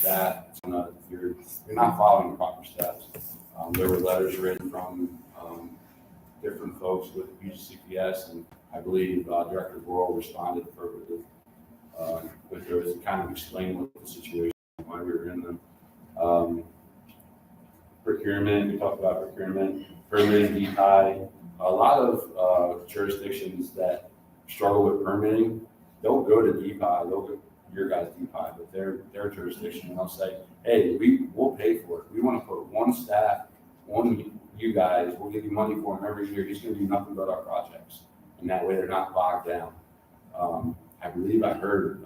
that you're not following proper steps. There were letters written from different folks with BGCPS, and I believe Director Boral responded with those to kind of explain what the situation, why we were in them. Procurement, we talked about procurement, permitting, DPI. A lot of jurisdictions that struggle with permitting, they'll go to DPI, they'll go your guys' DPI, but their jurisdiction, and they'll say, hey, we'll pay for it. We want to put one staff on you guys, we'll give you money for him every year. He's going to do nothing but our projects. And that way they're not bogged down. I believe I heard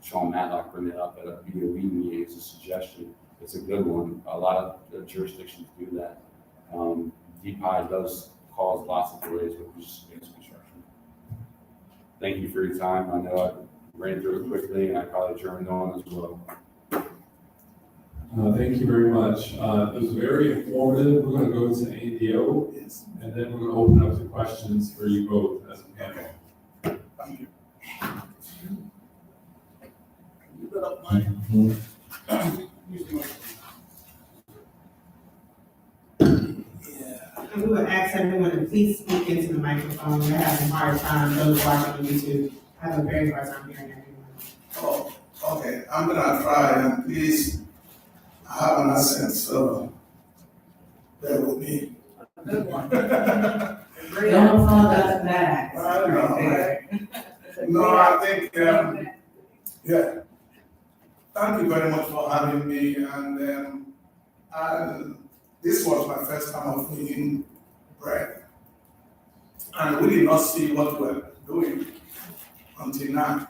Sean Matlock bring it up at a BOE meeting as a suggestion. It's a good one. A lot of jurisdictions do that. DPI does cause lots of delays with construction. Thank you for your time. I know I ran through it quickly and I probably journeyed on as well. Thank you very much. It was very informative. We're going to go to ADO, and then we're going to open up to questions for you both as a panel. Thank you. You put up mine. And we would ask everyone to please speak into the microphone. We're having a hard time, those watching on YouTube have a very hard time hearing everyone. Oh, okay. I'm gonna try, and please have an accent, so bear with me. Good one. Don't fall back. No, I think, yeah. Thank you very much for having me, and this was my first time of meeting Brett. And we did not see what we were doing until now.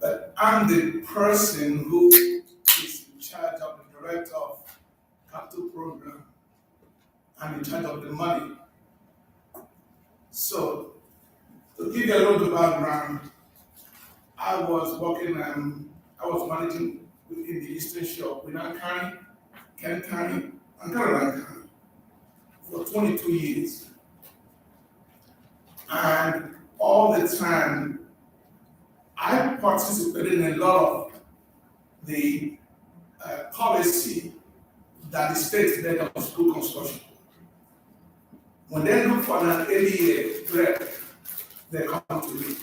But I'm the person who is in charge of the director of capital program. I'm in charge of the money. So, to give you a little background, I was managing in the Eastern Shore, Winnan County, Kent County, and Caroline County for 22 years. And all the time, I participated in a lot of the policy that the state led on school construction. When they look for an ADA grant, they come to me.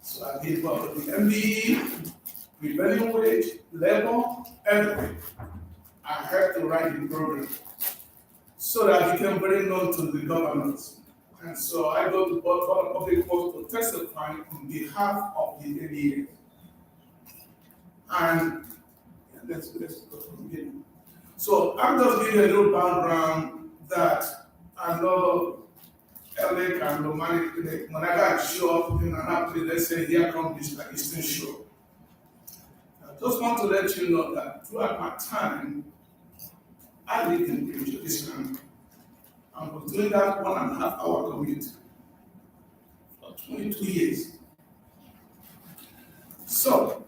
So I did both the MBE, prevailing wage, labor, everything. I had to write the program so that I became very known to the governors. And so I go to both for the public works to testify on behalf of the ADA. And let's go from the beginning. So I'm just giving a little background that I know Alec and Romani, when I got show up in Annapolis, they say, here comes this Eastern Shore. I just want to let you know that throughout my time, I lived in this country. I was doing that 1.5 hour commute for 22 years. So,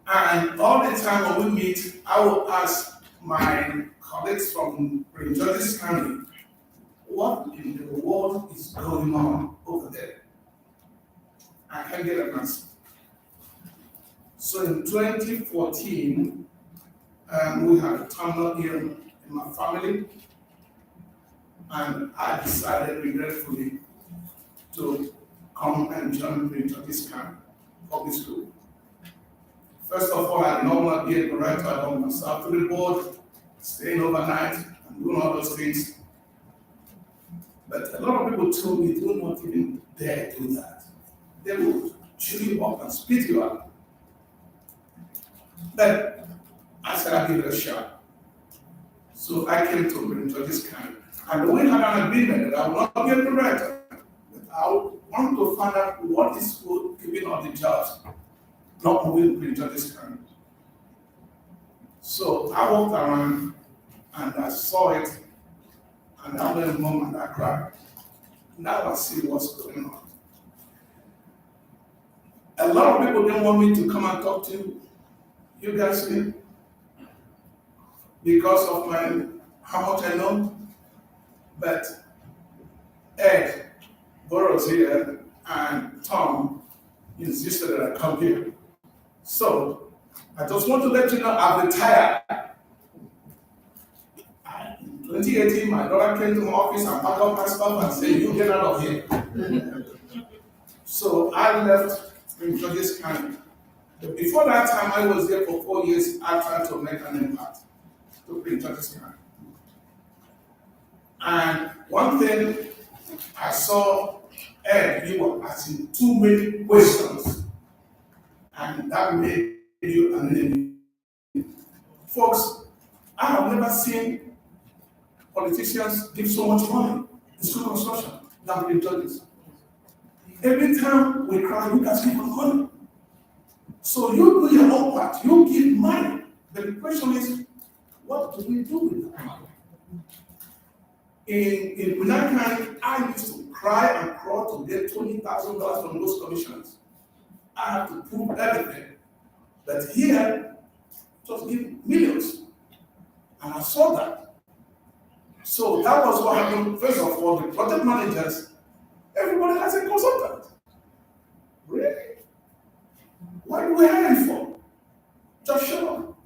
and all the time when we meet, I will ask my colleagues from Prince George's County, what in the world is going on over there? I can't get an answer. So in 2014, we had a tunnel here in my family, and I decided regretfully to come and join Prince George's County Public School. First of all, I did not want to be a director. I want myself to the board, staying overnight and doing all those things. But a lot of people told me, do not even dare do that. They will chew you up and spit you out. But I said, I'll give it a shot. So I came to Prince George's County. And we had an agreement that I will not be a director, but I want to find out what is good giving all the jobs, not moving Prince George's County. So I walked around and I saw it, and I went home and I cried. Now I see what's going on. A lot of people don't want me to come and talk to you guys here because of how much I know. But Ed Burroughs here and Tom insisted that I come here. So I just want to let you know I've retired. In 2018, my daughter came to my office and packed up my stuff and said, "You get out of here." So I left Prince George's County. But before that time, I was there for 4 years. I tried to make an impact to Prince George's County. And one thing I saw, Ed, you were asking too many questions, and that made you an enemy. Folks, I have never seen politicians give so much money in school construction than Prince George's. Every time we cry, you guys give us money. So you do your own part, you give money. But the question is, what do we do with that money? In Gwinnett County, I used to cry and crawl to get $20,000 from those commissioners. I have to prove everything. But here, just give millions. And I saw that. So that was what happened. First of all, the project managers, everybody has a consultant. Really? What do we hire you for? Just show up.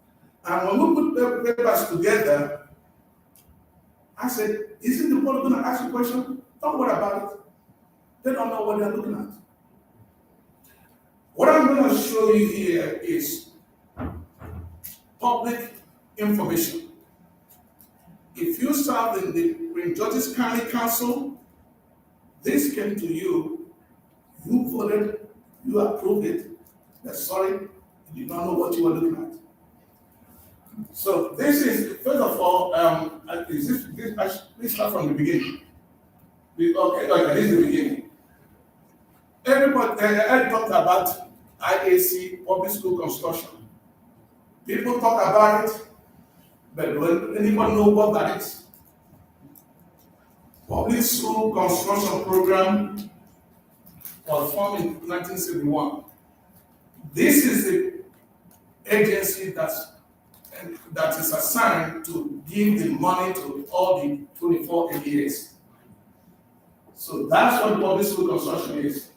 And when we put the papers together, I said, isn't the board going to ask you a question? Don't worry about it. They don't know what they're looking at. What I'm going to show you here is public information. If you serve in the Prince George's County Council, this came to you, you voted, you approved it, but sorry, you did not know what you were looking at. So this is, first of all, let's start from the beginning. Okay, this is the beginning. Everybody, I talked about IAC, public school construction. People talk about it, but does anyone know what that is? Public school construction program was formed in 1971. This is the agency that is assigned to give the money to all the 24 ADAs. So that's what public school construction is.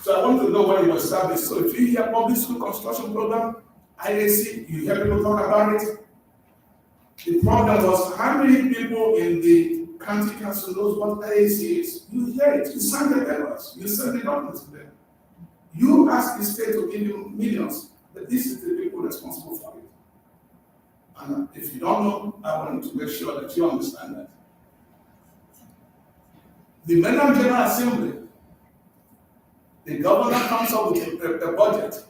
So I want to know when it was established. So if you hear public school construction program, IAC, you hear people talk about it. The problem was how many people in the county council knows what IAC is? You hear it, you sign the papers, you send the documents to them. You ask the state to give you millions, but this is the people responsible for it. And if you don't know, I want to make sure that you understand that. The Mainland General Assembly, the governor comes up with a budget,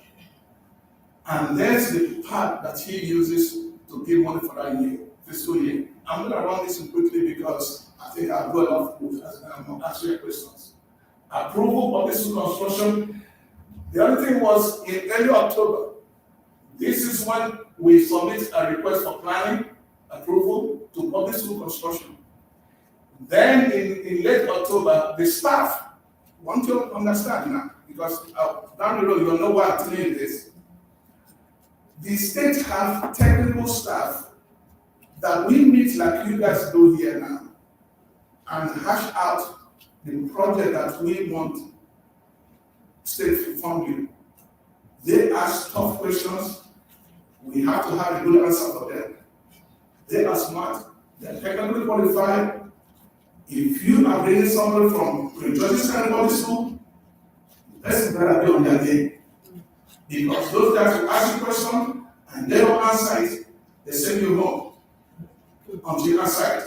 and there's the part that he uses to give money for that year, fiscal year. I'm going to run this quickly because I think I've got enough to answer your questions. Approval of this construction. The other thing was in early October. This is when we submit a request for planning approval to public school construction. Then in late October, the staff want to understand now, because down the road you'll know why I'm telling you this. The state have technical staff that we meet like you guys do here now and hash out the project that we want state to fund you. They ask tough questions. We have to have a good answer for them. They are smart. They are technically qualified. If you are bringing somebody from Prince George's County Public School, the person better be on their game. Because those guys will ask you questions and they don't answer it, they send you home until you answer it.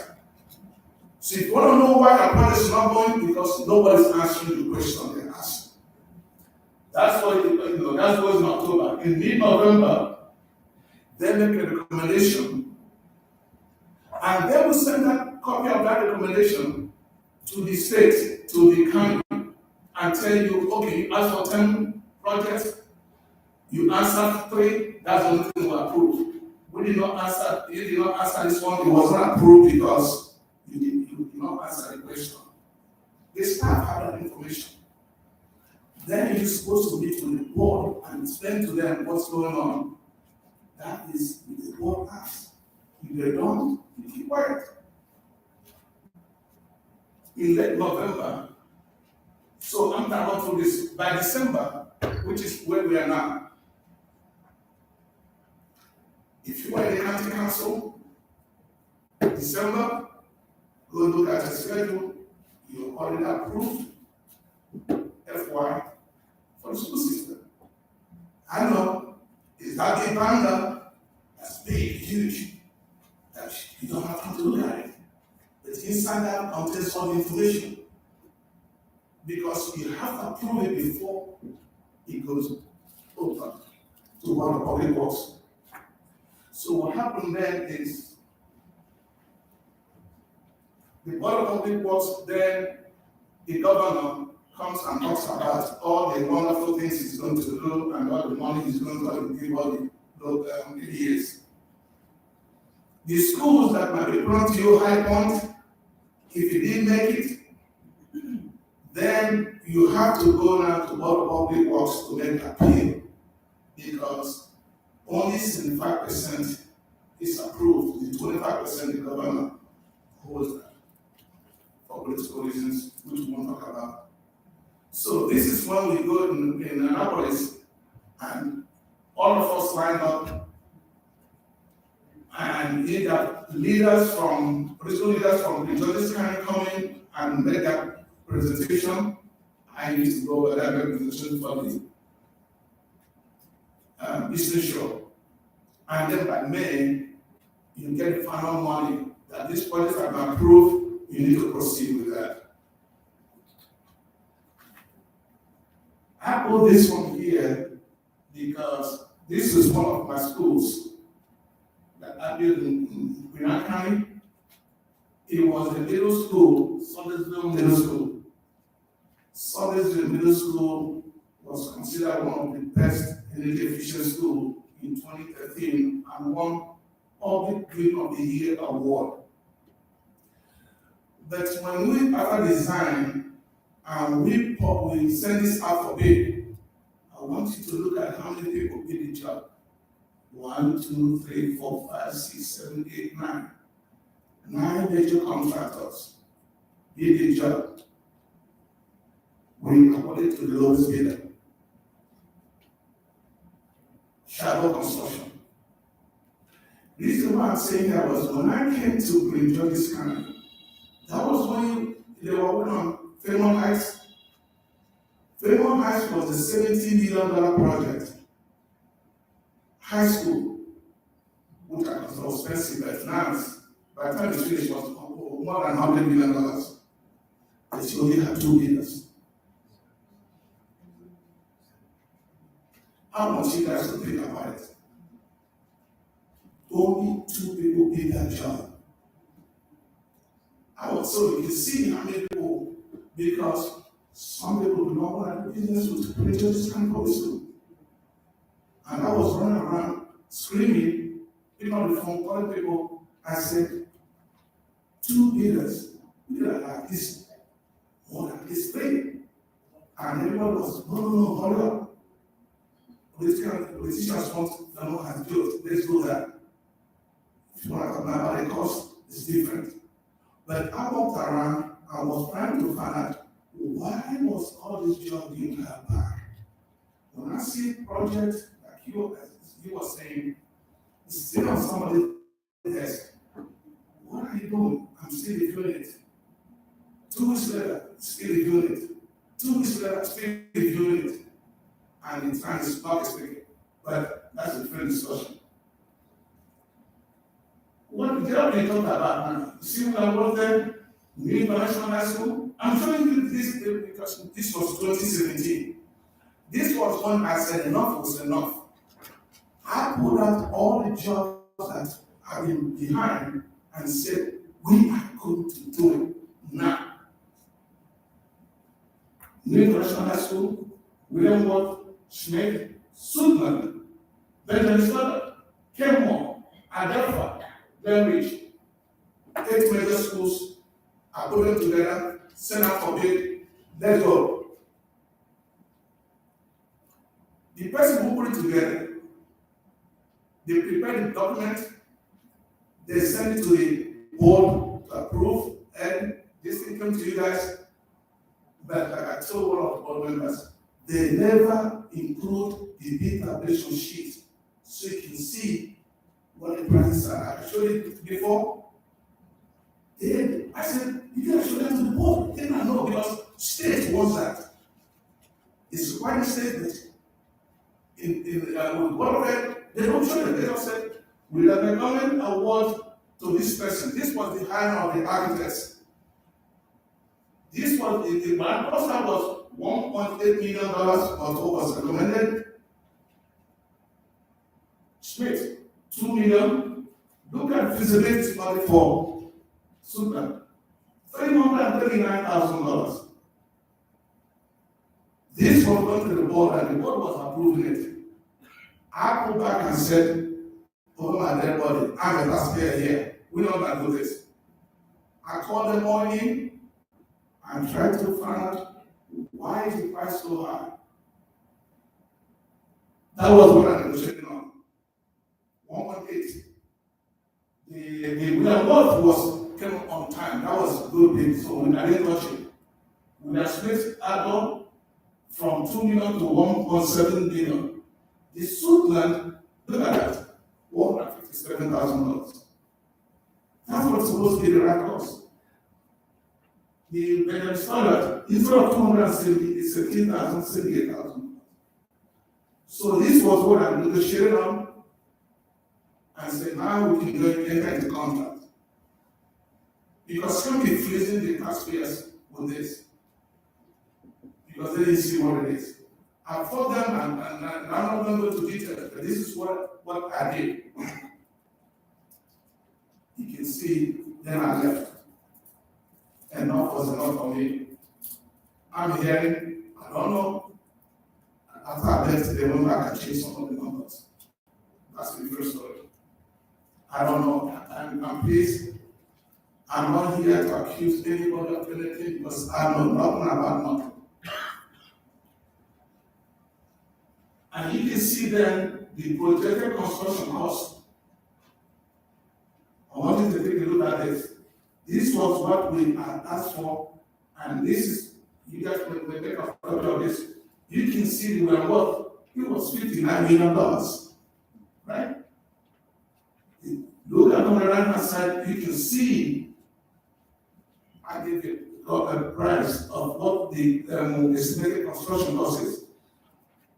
So if you want to know why the project is not going, because nobody's answering the question they ask. That's why that was in October. In mid-November, they make a recommendation, and they will send that copy of that recommendation to the state, to the county, and tell you, okay, you asked for 10 projects, you answered 3, that's the only thing we approved. You did not answer this one, it was not approved because you did not answer the question. The staff have that information. Then you're supposed to meet with the board and explain to them what's going on. That is what the board asks. If they don't, you keep quiet. In late November, So I'm gonna run through this. By December, which is where we are now, if you are in the county council, December, go look at the schedule, you already approved FY for the school system. I know, it's that big banner, that's big, huge, that you don't have time to look at it. But inside that contains all the information. Because you have to approve it before it goes over to one of the public works. So what happened then is the Board of Public Works, then the governor comes and talks about all the wonderful things he's going to do and all the money he's going to give all the years. The schools that might be prone to you High Point, if you didn't make it, then you have to go now to Board of Public Works to make appeal, because only 75% is approved, the 25% the governor holds that for political reasons, which we won't talk about. So this is when we go in Annapolis, and all of us line up, and either political leaders from the judges can come in and make that presentation. I need to go with that presentation for the business show. And then by May, you get the final money that this project has been approved, you need to proceed with that. I put this one here because this is one of my schools that I built in Gwinnett County. It was a middle school, Sunday'sville Middle School. Sunday'sville Middle School was considered one of the best energy efficient schools in 2013 and won Public Green of the Year award. But when we after design and we send this out for bid, I want you to look at how many people did the job. 1, 2, 3, 4, 5, 6, 7, 8, 9. 9 major contractors did the job. We awarded to the lowest bidder. Shadow Construction. The reason why I'm saying that was when I came to Prince George's County, that was when they were working on Fairmont Heights. Fairmont Heights was a $70 million project. High school, which was expensive at finance, by the time it's finished, was more than $100 million. But she only had 2 bidders. I want you guys to think about it. Only 2 people did that job. So you can see how many people, because some people do not want to do business with preachers and police. And I was running around screaming, picking on the phone, calling people. I said, 2 bidders, we did like this, more than this thing. And everybody was, no, hold up. Politicians want to know how to do it. Let's do that. If you want to talk about the cost, it's different. But I walked around, I was trying to find out why was all this job being held back. When I see projects like you were saying, it's still on somebody's desk. What are you doing? I'm still reviewing it. 2 weeks later, still reviewing it. 2 weeks later, still reviewing it. And it's kind of not speaking. But that's a different discussion. What the job they talk about now, you see what I wrote there? New International High School? I'm showing you this because this was 2017. This was when I said enough was enough. I pulled out all the jobs that have been behind and said, we are going to do it now. New International High School, William Ward, Schmidt, Sutherland, Benjamin Slaughter, Kenmore, Adelpha, Glenridge, 8 major schools, I put them together, send out for bid, let's go. The person who put it together, they prepare the document, they send it to the board to approve, and this thing comes to you guys. But like I told one of the board members, they never include the bid tabulation sheet, so you can see what the prices are. I showed it before. Then I said, you gotta show that to the board. They don't know because state wants that. It's quite a statement. With Board of Ed, they don't show it. They just say, we have a government award to this person. This was the hire of the architects. This was the grant cost was $1.8 million was what was recommended. Smith, $2 million. Look at feasibility study for Super, $339,000. This was going to the board and the board was approving it. I go back and said, over my dead body, I'm a taxpayer here. We're not going to do this. I called them all in and tried to find out why is the price so high. That was what I negotiated on. 1.8. The award was came on time. That was a good thing. So I didn't touch it. We have split add-on from 2 million to 1.7 billion. The Suitland, look at that, $157,000. That's what's supposed to be the right cost. The Benjamin standard, instead of 270, it's 17,000, 78,000. So this was what I negotiated on and said, now we can go and enter into contract. Because some be freezing the taxpayers with this. Because they didn't see what it is. I fought them and I'm not going to go into detail, but this is what I did. You can see, then I left. Enough was enough for me. I'm hearing, I don't know. After I left, they went back and changed some of the numbers. That's the first story. I don't know. I'm pleased. I'm not here to accuse anybody of anything because I know nothing about nothing. And you can see then the projected construction cost. I want you to take a look at this. This was what we had asked for, and this is, you guys will take a photo of this. You can see the worth. It was $59 million, right? Look at on the right hand side, you can see, I give you a price of what the estimated construction cost is.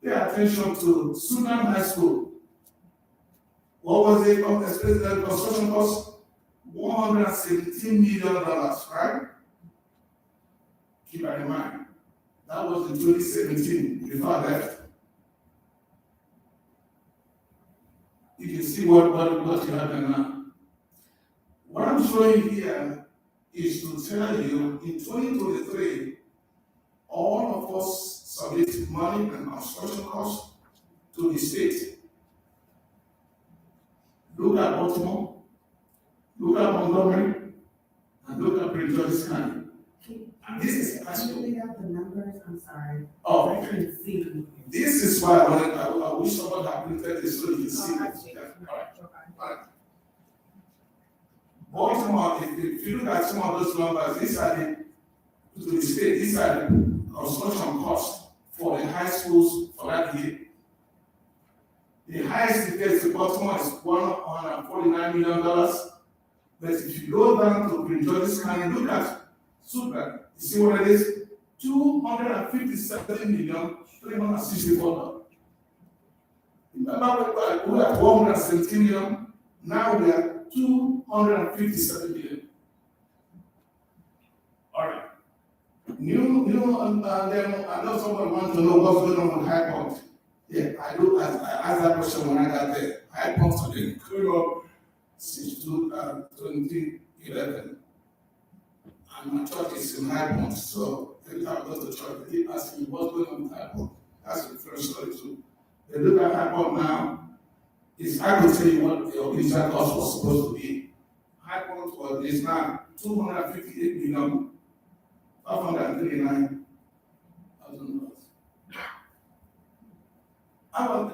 Pay attention to Sudan High School. What was the estimated construction cost? $117 million, right? Keep that in mind. That was in 2017, before I left. You can see what you have there now. What I'm showing here is to tell you in 2023, all of us submit money and construction costs to the state. Look at Baltimore, look at Montgomery, and look at Prince George's County. And this is actually. Can you have the numbers? I'm sorry. Oh, I okay. can see. This is why I wish someone had printed this so you can see I it. see. Yeah, Okay. all right. Baltimore, if you look at some of those numbers, these are to the state, these are the construction costs for the high schools for that year. The highest it gets to Baltimore is $149 million. But if you go down to Prince George's County, look at Super, you see what it is? $257,364,000. Remember, we were at $117 million, now we are $257 million. All right. Then I know someone wants to know what's going on with High Point. Yeah, I do. I asked that question when I got there. High Point has been going up since 2011. And my church is in High Point, so every time I go to church, they ask me what's going on with High Point. That's the first story too. They look at High Point now. I could tell you what the original cost was supposed to be. High Point is now $258,539,000.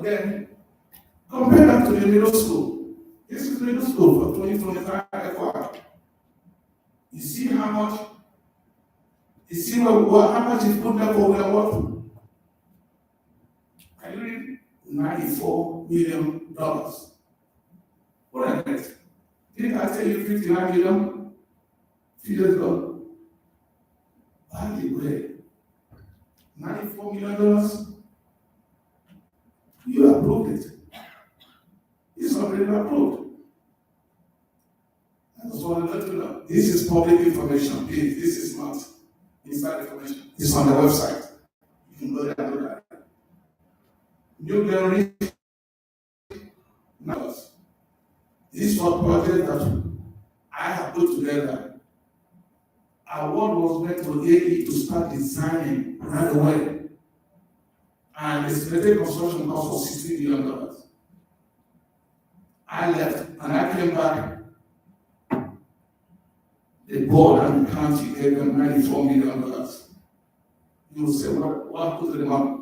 Then compare that to the middle school. This is middle school for 2025 FY. You see how much You see how much is put there for William Worth? I read $94 million. What is it? Didn't I tell you 59 million a few years ago? By the way, $94 million, you approved it. It's already approved. I just want to let you know. This is public information. This is not inside information. It's on the website. You can go there and look at it. New Glenridge numbers. This is what project that I have put together. Award was meant for AE to start designing right away. And the estimated construction cost was $60 million. I left and I came back. The board and the county gave them $94 million. You will say, what happened to the money?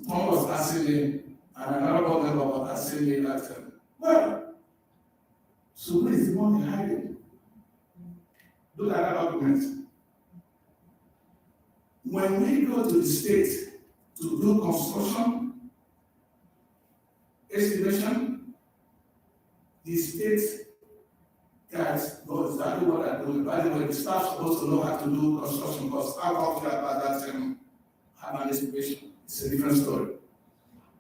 Tom was asking me, and another board member was asking me that, well, so where is the money hiding? Look at that document. When we go to the state to do construction, estimation, the state guys know exactly what they're doing. By the way, the staff supposed to know how to do construction because I talked about that Haman estimation. It's a different story.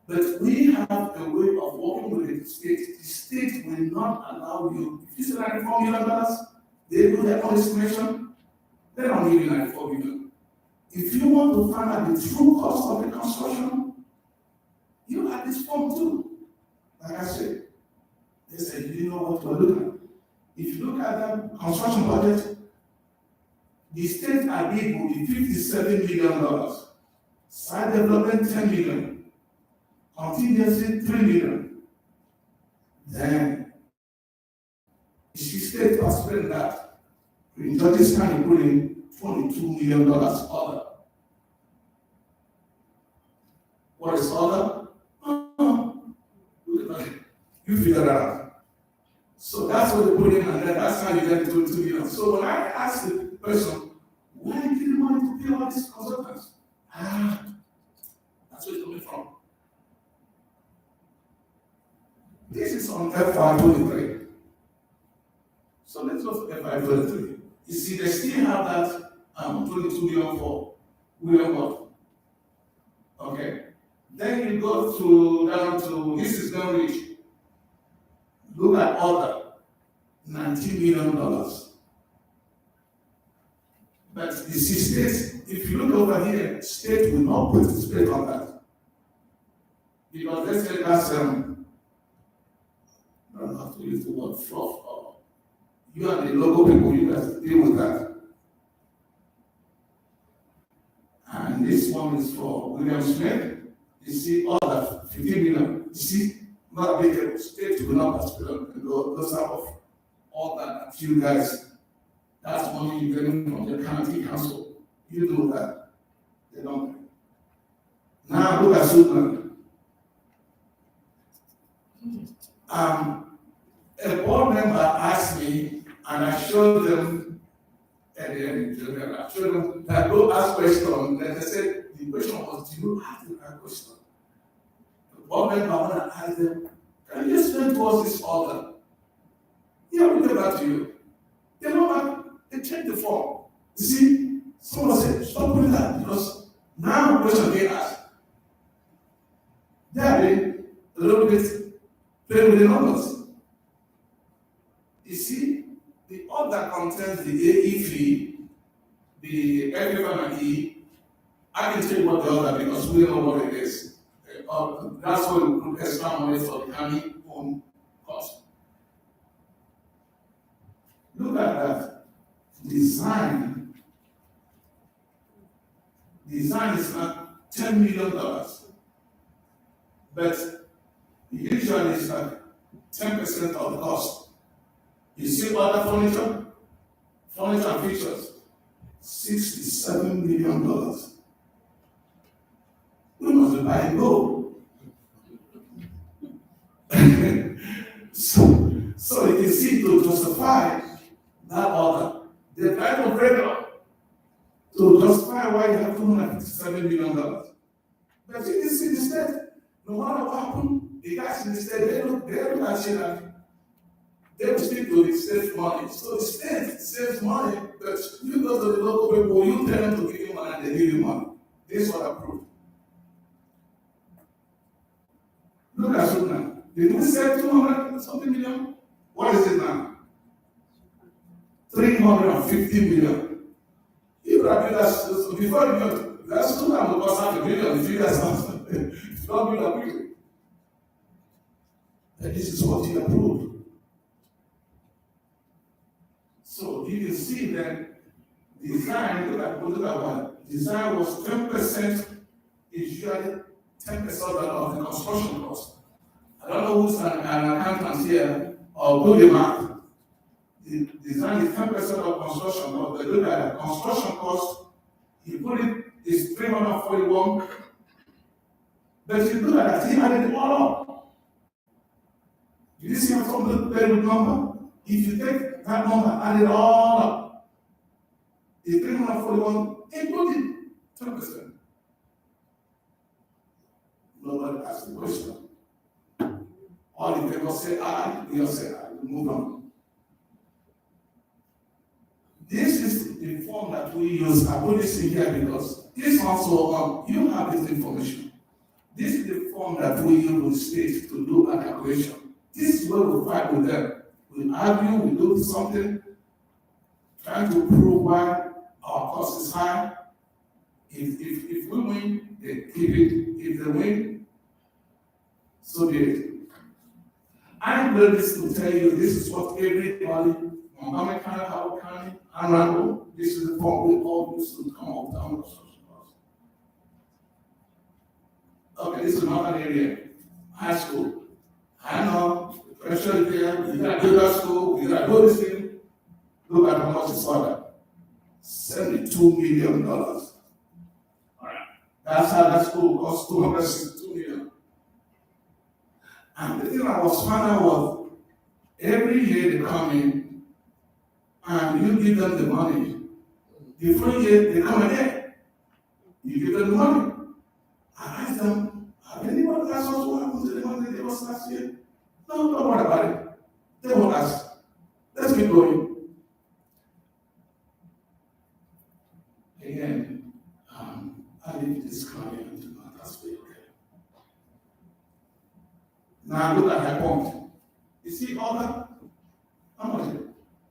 But we have a way of working with the state. The state will not allow you, if you say $94 million, they do their own estimation, they don't give you $94 million. If you want to find out the true cost of the construction, you have this form too. Like I said, they said, you know what we're looking at. If you look at that construction budget, the state agreed will be $57 million. Site development, $10 million. Contingency, $3 million. Then, the state has spent that. In Georges County, put in $22 million other. What is other? You figure that out. So that's what they put in, and then that's how you get the $22 million. So when I asked the person, where did you get the money to pay all these consultants? That's where it's coming from. This is on FY23. So let's go to FY23. You see, they still have that 22 million for William Worth. Okay. Then you go down to this is Glenridge. Look at other $19 million. But you see, state, if you look over here, state will not participate on that. Because let's say that's, I don't have to use the word fluff. You and the local people, you guys deal with that. And this one is for William Smith. You see, all that 15 million. You see, not a big state will not participate in those type of all that you guys. That's money you're getting from the county council. You do that. They don't. Now look at Suitland. A board member asked me, and I showed them at the end, I showed them that go ask question. Then they said the question was, do you have the right question? The board member want to ask them, can you explain to us this order? Yeah, we'll get back to you. They don't have. They check the form. You see, someone said, stop doing that because now the question being asked. They are being a little bit playing with the numbers. You see, the order contains the AE fee, the FFME. I can tell you what the order because we know what it is. That's why we put extra money for the county home cost. Look at that. Design is not $10 million, but usually it's like 10% of the cost. You see other furniture and features, $67 million. We must be buying gold. So So you can see to justify that order, they try to break it up to justify why you have $257 million. But you can see the state, no matter what happened, the guys in the state, they look at shit and they will stick to the state money. So the state saves money, but you go to the local people, you tell them to give you money and they give you money. This is what I proved. Look at it now. Did we say 200 something million? What is it now? 350 million. If I build that, before you know, that's two times will cost $500 million if you guys don't build a building. And this is what he approved. So you can see that design, look at what design was 10%, is usually 10% of the construction cost. I don't know who's an accountant here or do the math. The design is 10% of construction cost. But look at the construction cost, he put it is 341. But if you look at that, he added it all up. Did you see how some very good number? If you take that number, add it all up, the 341, including 10%. Nobody asked the question. All the people say aye, we all say aye. We move on. This is the form that we use. I put this in here because this also, you have this information. This is the form that we use with states to do a calculation. This is where we fight with them. We argue, we do something, trying to prove why our cost is high. If we win, they keep it. If they win, so be it. I'm ready to tell you this is what everybody, Montgomery County, Howard County, Ann this is the form we all use to come up with our construction costs. Okay, this is another area, high school. I know, the pressure is there, you gotta build that school, you gotta do this thing. Look at how much it's ordered. $72 million. All right. That's how that school costs $262 million. And the thing I was finding out was every year they come in and you give them the money. The first year they come again. You give them the money. I asked them, have anybody asked us what happened to the money they gave us last year? No, don't worry about it. They won't ask. Let's keep going. Again, I leave this client to not ask me, okay. Now look at her point. You see all that? How much is it?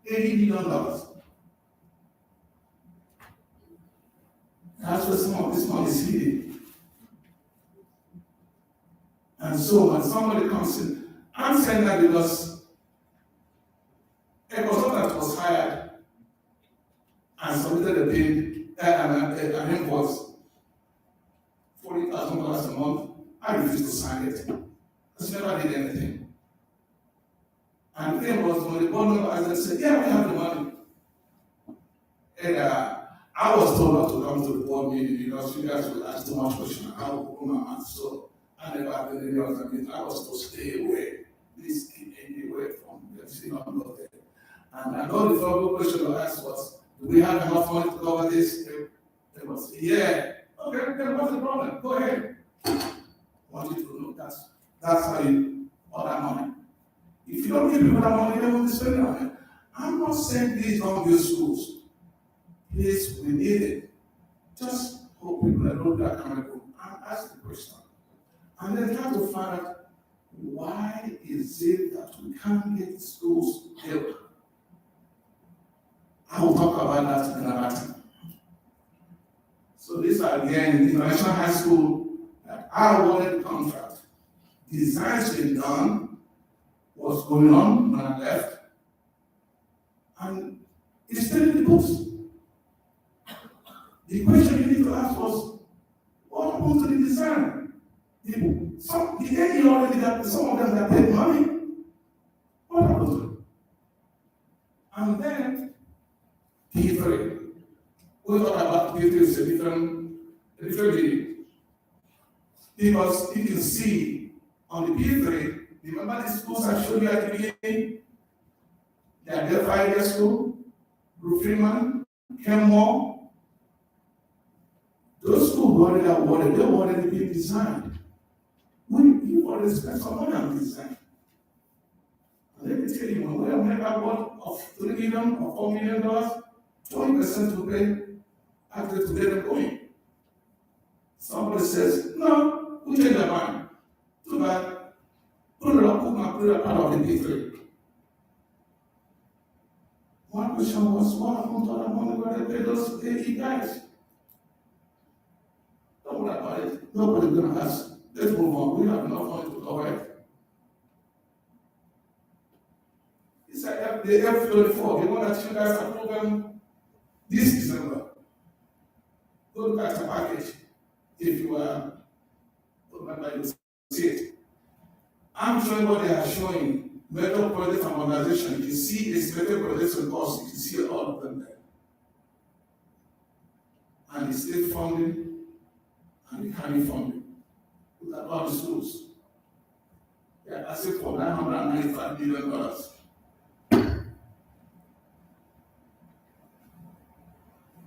$80 million. That's where some of this money is hidden. And so when somebody comes in, I'm saying that because a consultant was hired and submitted a bid, an invoice, $40,000 a month. I refused to sign it. Because never did anything. And the thing was, when the board member said, yeah, we have the money. And I was told not to come to the board meeting because you guys would ask too much questions. I would open my mouth. So I never did any other meeting. I was to stay away. Please keep away from them. See, not go there. And I know the follow-up question I asked was, do we have enough money to cover this? They was, yeah. Okay, then what's the problem? Go ahead. I want you to know that's how you order money. If you don't give people that money, they won't spend it on it. I'm not saying these don't build schools. Please, we need it. Just hope people that don't do that kind of and ask the question. And then try to find out why is it that we can't get schools built. I will talk about that in another time. So these are again International High School that I awarded the contract. Designs been done, what's going on when I left, and it's still in the books. The question you need to ask was, what happened to the design? The AE already got some of them that paid money. What happened to them? And then P3. We thought about P3 is a different video. Because you can see on the P3, remember the schools I showed you at the beginning? Adelphi Area School, Blue Freeman, Kenmore. Those schools were already awarded, they were already being designed. You already spent some money on design. And let me tell you, when we have a award of $3 million or $4 million, 20% to pay after to get them going. Somebody says, no, we change our mind. Too bad. Put it up, put it out of the P3. One question was, what happened to the money where they pay those 80 guys? Don't worry about it. Nobody's gonna ask. Let's move on. We have enough money to cover it. It's like the F-24, the one that you guys approved them this December. Go look at the package if you remember you see it. I'm showing what they are showing, major projects and organization. You can see it's major projects and costs, you can see all of them there. And the state funding and the county funding. Look at all the schools. They are asking for $995 million.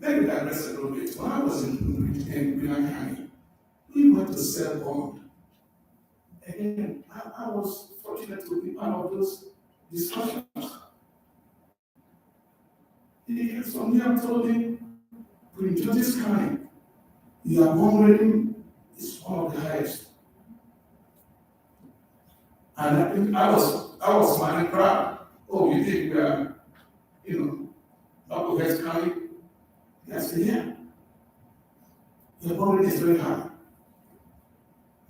Let me digress a little bit. When I was in Pinang County, we went to sell bond. Again, I was fortunate to be part of those discussions. From here, I told him, Prince George's County, your bond rating is one of the highest. And I think I was smiling proud. Oh, you think we are, Bucklehead County? I said, yeah. Your bond rating is very high.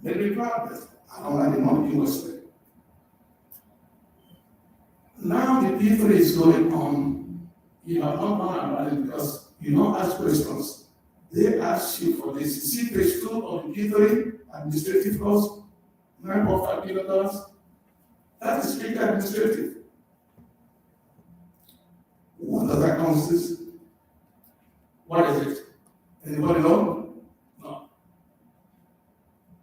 Maybe proud, but I don't like the money you was there. Now the P3 is going on. You have not gone about it because you don't ask questions. They ask you for this. You see page 2 of the P3 administrative cost, $9.5 million. That is strictly administrative. What does that consist? What is it? Anybody know? No.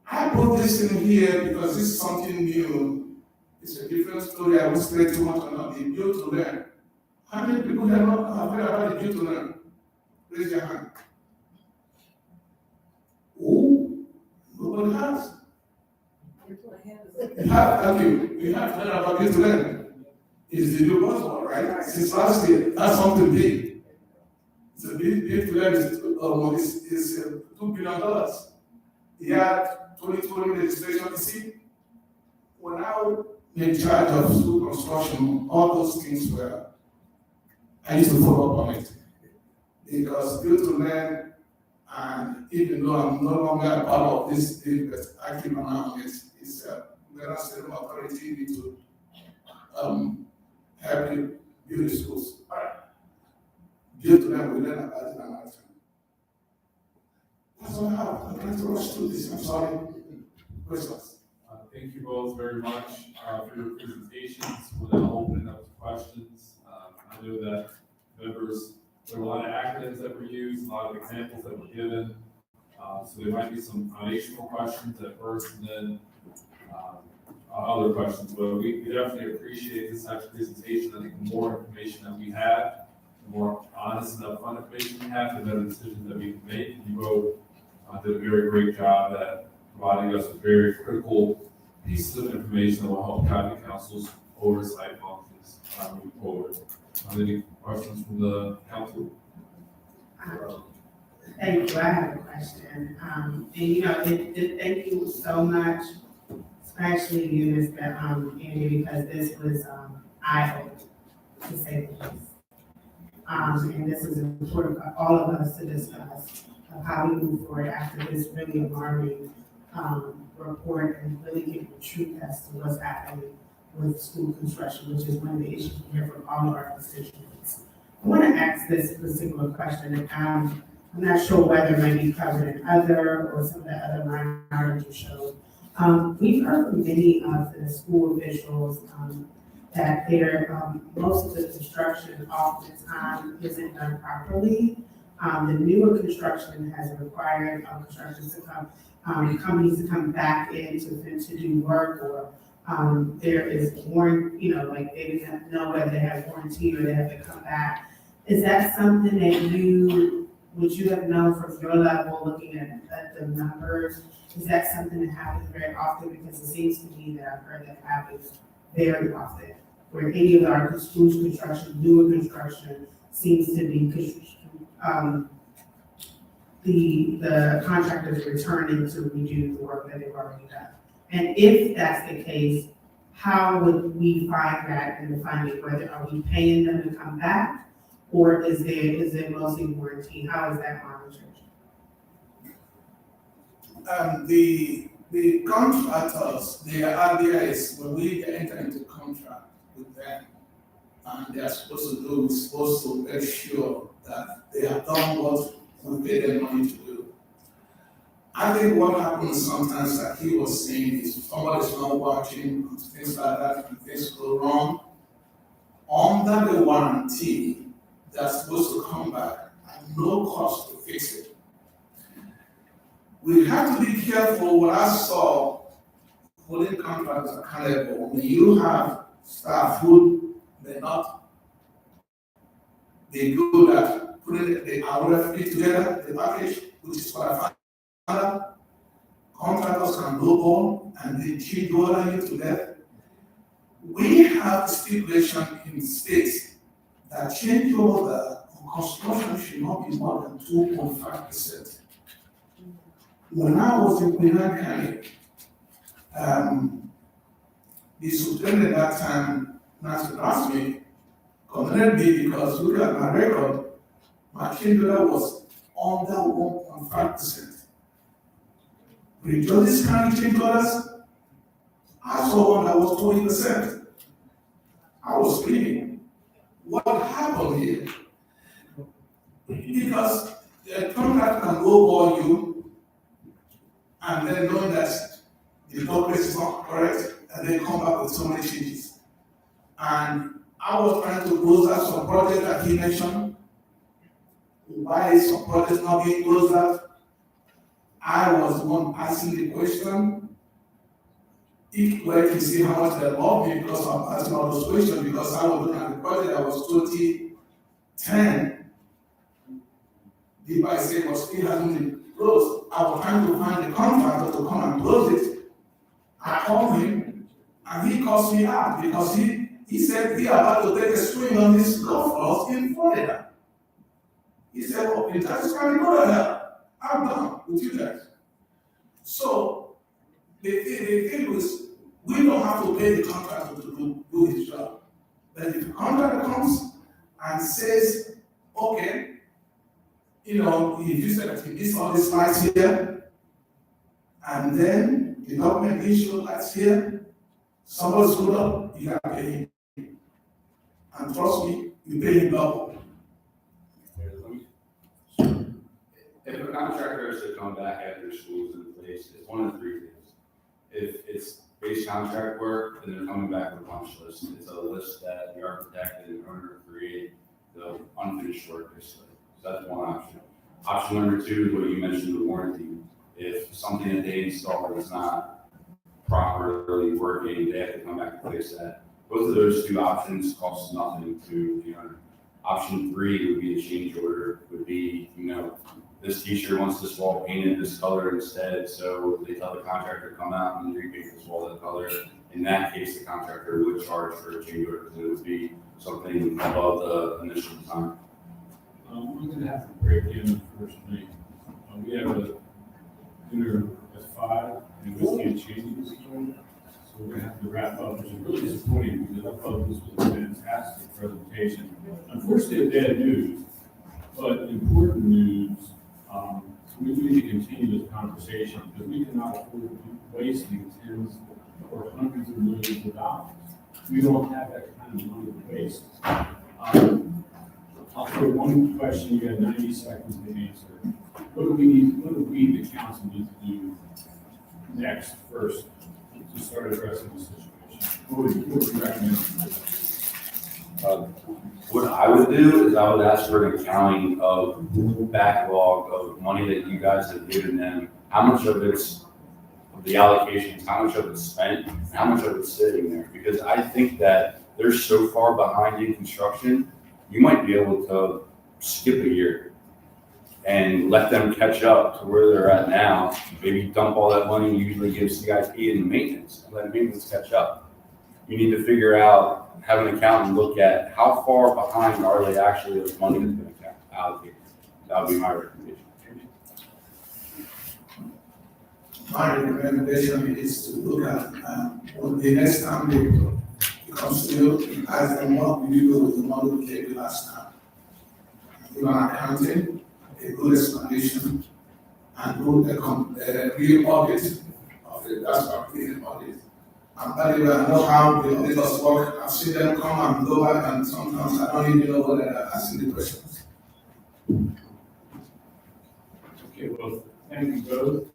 I put this in here because this is something new. It's a different story. I won't stay too much on the build to learn. How many people have not heard about the build to learn? Raise your hand. Oh, nobody has. Thank you. We have heard about build to learn. It's the new buzzword, right? Since last year, that's something big. So build to learn is $2 billion. Yeah, 2020 legislation. You see, we're now in charge of school construction. All those things were, I used to follow up on it. Because build to learn, and even though I'm no longer a part of this thing, but I keep an eye on it, it's a State authority need to help you build the schools. All right. Build to learn, we learn about it another time. That's all I have. I'm trying to rush through this. I'm sorry. Questions? Thank you both very much for your presentations. We're now opening up to questions. I know that members, there are a lot of acronyms that were used, a lot of examples that were given. So there might be some foundational questions at first and then other questions. But we definitely appreciate this type of presentation. I think the more information that we have, the more honest and upfront information we have, the better decisions that we can make. You both did a very great job at providing us with very critical pieces of information that will help county council's oversight functions moving forward. Any questions from the council? Thank you. I have a question. Thank you so much, especially you, Mr. Andy, because this was eye-opening, to say the least. And this is important for all of us to discuss of how we move forward after this really alarming report and really get the truth as to what's happening with school construction, which is one of the issues we hear from all of our constituents. I want to ask this particular question, and I'm not sure whether it might be covered in other or some of the other minorities you showed. We've heard from many of the school officials that most of the construction oftentimes isn't done properly. The newer construction has required companies to come back in to do work or there is warrant, like they didn't know whether they have warranty or they have to come back. Is that something that would you have known from your level, looking at the numbers? Is that something that happens very often? Because it seems to me that I've heard that happens very often, where any of our schools construction, newer construction seems to be, the contractors returning to redo the work that they've already done. And if that's the case, how would we find that in the finding, whether are we paying them to come back? Or is there mostly warranty? How is that monitored? The contractors, their idea is when we enter into contract with them, and they are supposed to make sure that they have done what we pay them money to do. I think what happens sometimes, like he was saying, is if somebody's not watching, and things like that, and things go wrong, under the warranty, they're supposed to come back at no cost to fix it. We have to be careful. What I saw holding contractors accountable, when you have staff who they're good at putting the RFP together, the package, which is what I found out. Contractors can lowball and they cheat order you to death. We have stipulation in states that change order on construction should not be more than 2.5%. When I was in Queen Anne County, the superintendent at that time, Nancy asked me, commended me because look at my record, my change order was under 1.5%. With Judges County change orders, I saw one that was 20%. I was screaming, what happened here? Because the contract can lowball you, and then knowing that the document is not correct, and then come back with so many changes. And I was trying to close out some project that he mentioned. Why is some projects not being closed out? I was the one asking the question. Each way to see how much they love me because I'm asking all those questions, because I was looking at the project that was 2010. The say was still hasn't been closed. I was trying to find the contractor to come and close it. I called him and he calls me out because he said he about to take a swing on this golf course in Florida. He said, well, in Texas County, go to hell. I'm done with you guys. So the thing is, we don't have to pay the contractor to do his job. But if the contractor comes and says, okay, if you said that he needs all these lights here, and then the government issue lights here, somebody's screwed up, you gotta pay him. And trust me, you pay him double. If a contractor is to come back after school's in place, it's one of three things. If it's base contract work, then they're coming back with a punch list. It's a list that the architect and the owner create, the unfinished work basically. So that's one option. Option number two is what you mentioned, the warranty. If something that they install is not properly working, they have to come back and fix that. Both of those two options cost nothing to the owner. Option three would be a change order, would be, this t-shirt wants this wall painted this color instead, so they tell the contractor to come out and repaint this wall that color. In that case, the contractor would charge for a change order, because it would be something above the initial design. We're gonna have to break in the first night. We have a dinner at 5, and we can't change this one. So we're gonna have to wrap up, which is really disappointing, because I thought this was a fantastic presentation. Unfortunately, bad news, but important news. We need to continue this conversation, because we cannot afford to be wasting tens or hundreds of millions of dollars. We don't have that kind of money to waste. I'll throw one question, you have 90 seconds to answer. What do we, the council, need to do next, first, to start addressing the situation? What would you recommend? What I would do is I would ask for an accounting of backlog of money that you guys have given them, how much of it's the allocations, how much of it's spent, and how much of it's sitting there. Because I think that they're so far behind in construction, you might be able to skip a year and let them catch up to where they're at now. Maybe dump all that money you usually give CIP in maintenance and let maintenance catch up. You need to figure out, have an accountant look at how far behind are they actually of money that's going to allocate. That would be my recommendation. My recommendation is to look at, when the next time they come to you, ask them what will you do with the money we gave you last time? You know, accounting, a good explanation, and do a real audit of it, that's what I'm thinking about it. And by the way, I know how the auditors work, I've seen them come and go back, and sometimes I don't even know whether they're asking the questions. Okay, well, thank you both.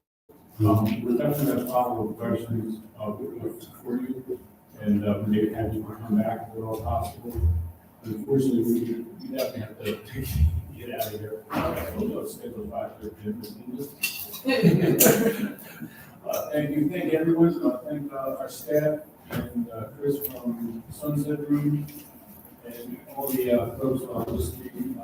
We're definitely going to follow up questions for you, and we may have you come back if at all possible. Unfortunately, we definitely have to get out of here. We'll schedule 5:30. Thank you, thank everyone. Thank our staff and Chris from Sunset Room and all the folks who are listening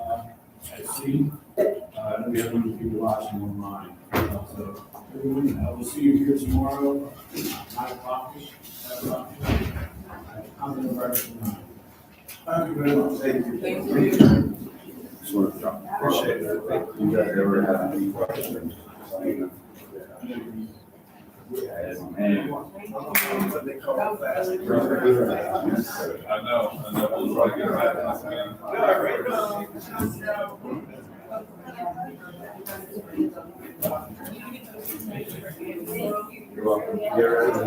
at sea. And we have many people watching online. So everyone, I will see you here tomorrow, 9 o'clock. I'm going to breakfast at 9. Thank you very much. Thank you. Thank you. Appreciate it. You guys ever have any questions? I know, we'll try to get it You're welcome. Get ready.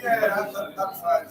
Yeah, that's fine.